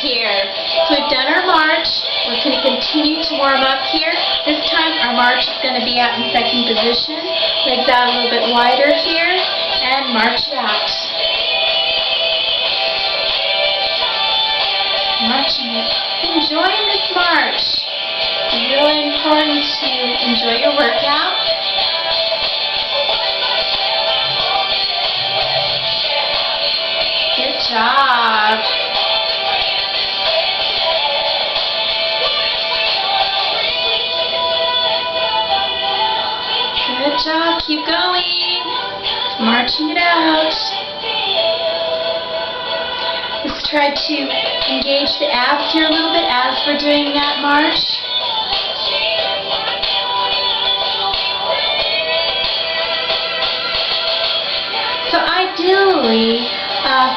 here. So we've done our march. We're going to continue to warm up here. This time our march is going to be out in second position. Legs out a little bit wider here and march it out. Marching it. Enjoying this march. It's really important to enjoy your workout. Good job. Good job. Keep going. Marching it out. Let's try to engage the abs here a little bit as we're doing that march. So ideally,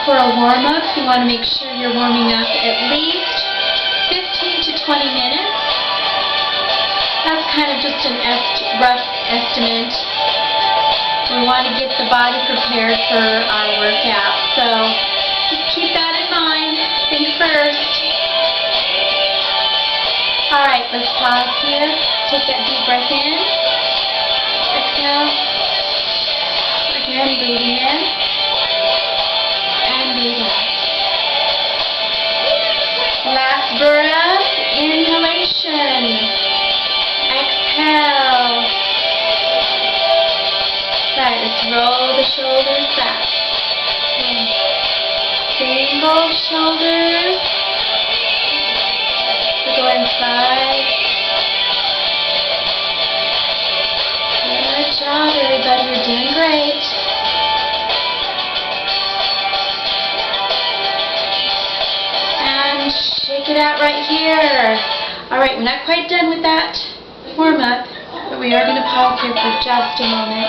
for a warm-up, you want to make sure you're warming up at least 15 to 20 minutes. That's kind of just an rough estimate. We want to get the body prepared for our workout. So just keep that in mind. Think first. Alright, let's pause here. Take that deep breath in. Exhale. Again, breathing in. And breathe out. Last breath. Inhalation. Exhale. Right, let's roll the shoulders back. Single shoulders. So go inside. Good job, everybody. You're doing great. And shake it out right here. Alright, we're not quite done with that warm-up, but we are going to pause here for just a moment.